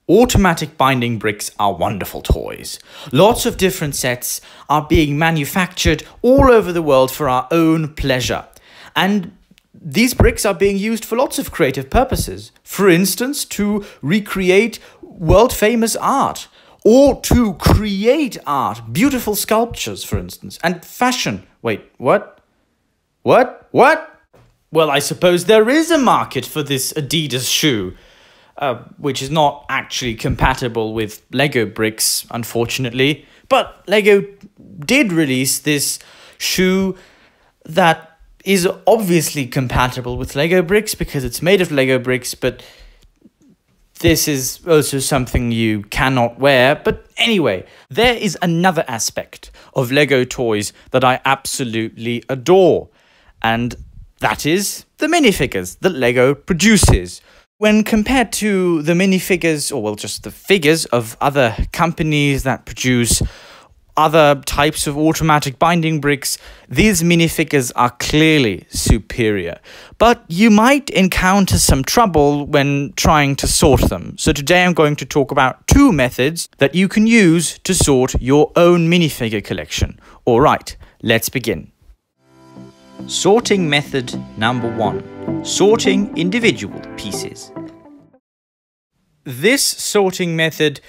Automatic binding bricks are wonderful toys. Lots of different sets are being manufactured all over the world for our own pleasure. And these bricks are being used for lots of creative purposes. For instance, to recreate world-famous art, or to create art, beautiful sculptures, for instance, and fashion. Wait, what? What? Well, I suppose there is a market for this Adidas shoe. Which is not actually compatible with Lego bricks, unfortunately. But Lego did release this shoe that is obviously compatible with Lego bricks because it's made of Lego bricks, but this is also something you cannot wear. But anyway, there is another aspect of Lego toys that I absolutely adore, and that is the minifigures that Lego produces. When compared to the minifigures, or well, just the figures of other companies that produce other types of automatic binding bricks, these minifigures are clearly superior. But you might encounter some trouble when trying to sort them. So today I'm going to talk about two methods that you can use to sort your own minifigure collection. All right, let's begin. Sorting method number 1. Sorting individual pieces. This sorting method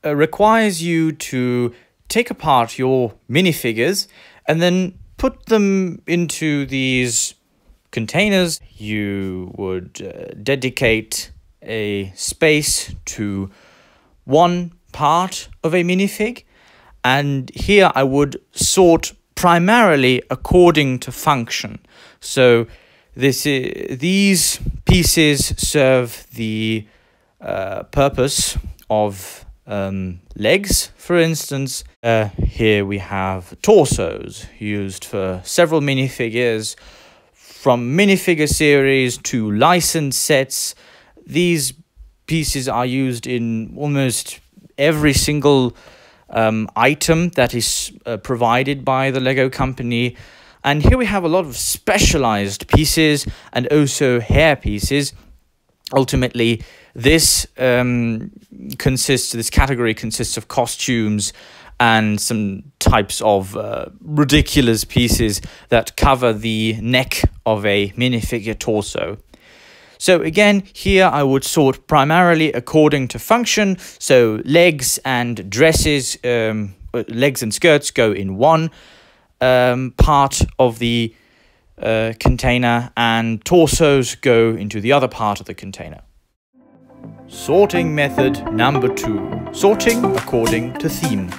requires you to take apart your minifigures and then put them into these containers. You would dedicate a space to one part of a minifig, and here I would sort primarily according to function. So these pieces serve the purpose of legs, for instance. Here we have torsos used for several minifigures, from minifigure series to licensed sets. These pieces are used in almost every single item that is provided by the Lego company. And here we have a lot of specialized pieces and also hair pieces. Ultimately, this category consists of costumes and some types of ridiculous pieces that cover the neck of a minifigure torso. So again, here I would sort primarily according to function. So legs and dresses, legs and skirts go in one part of the container, and torsos go into the other part of the container. Sorting method number 2. Sorting according to theme.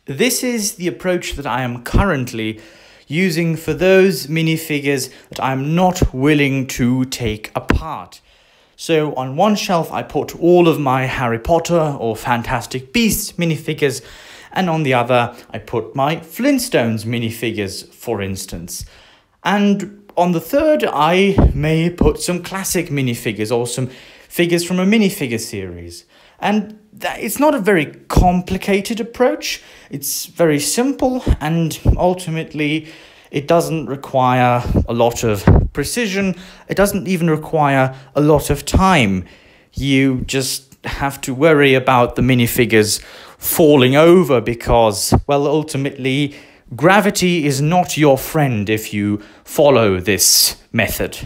This is the approach that I am currently using for those minifigures that I'm not willing to take apart. So on one shelf I put all of my Harry Potter or Fantastic Beasts minifigures, and on the other I put my Flintstones minifigures, for instance. And on the third I may put some classic minifigures or some figures from a minifigure series. And it's not a very complicated approach. It's very simple, and ultimately it doesn't require a lot of precision. It doesn't even require a lot of time. You just have to worry about the minifigures falling over because, well, ultimately gravity is not your friend if you follow this method.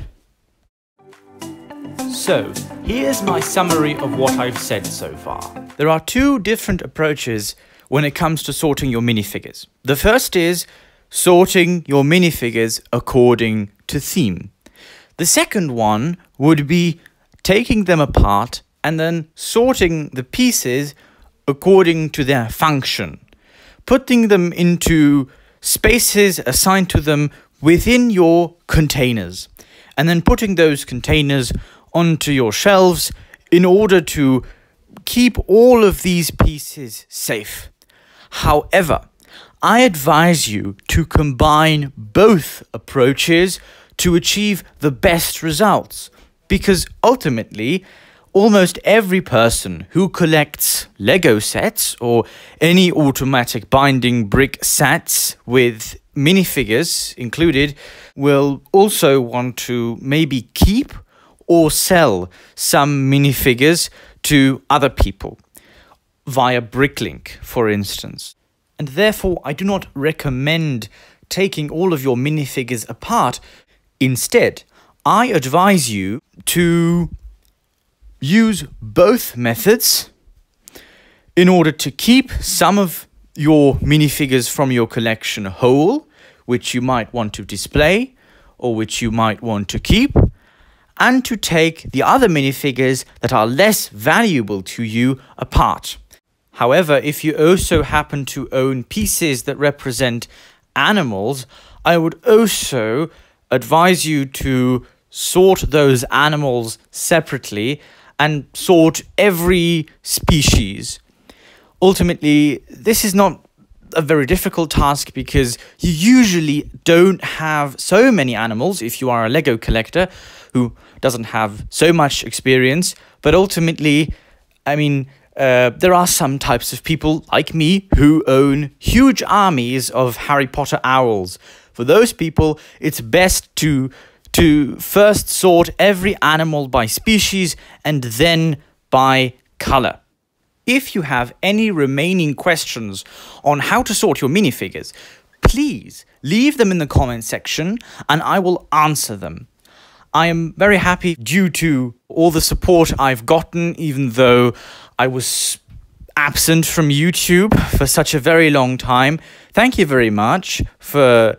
So, here's my summary of what I've said so far. There are two different approaches when it comes to sorting your minifigures. The first is sorting your minifigures according to theme. The second one would be taking them apart and then sorting the pieces according to their function, putting them into spaces assigned to them within your containers, and then putting those containers onto your shelves in order to keep all of these pieces safe. However, I advise you to combine both approaches to achieve the best results, because ultimately, almost every person who collects Lego sets or any automatic binding brick sets with minifigures included will also want to maybe keep or sell some minifigures to other people via Bricklink, for instance. And therefore, I do not recommend taking all of your minifigures apart. Instead, I advise you to use both methods in order to keep some of your minifigures from your collection whole, which you might want to display or which you might want to keep, and to take the other minifigures that are less valuable to you apart. However, if you also happen to own pieces that represent animals, I would also advise you to sort those animals separately and sort every species. Ultimately, this is not a very difficult task because you usually don't have so many animals if you are a Lego collector who doesn't have so much experience. But ultimately, I mean, there are some types of people like me who own huge armies of Harry Potter owls. For those people, it's best to first sort every animal by species and then by color. If you have any remaining questions on how to sort your minifigures, please leave them in the comment section and I will answer them. I am very happy due to all the support I've gotten, even though I was absent from YouTube for such a very long time. Thank you very much for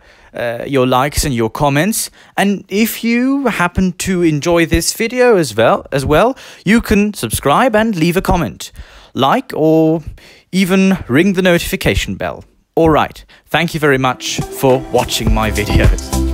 your likes and your comments. And if you happen to enjoy this video as well, you can subscribe and leave a comment, like, or even ring the notification bell. All right, thank you very much for watching my videos.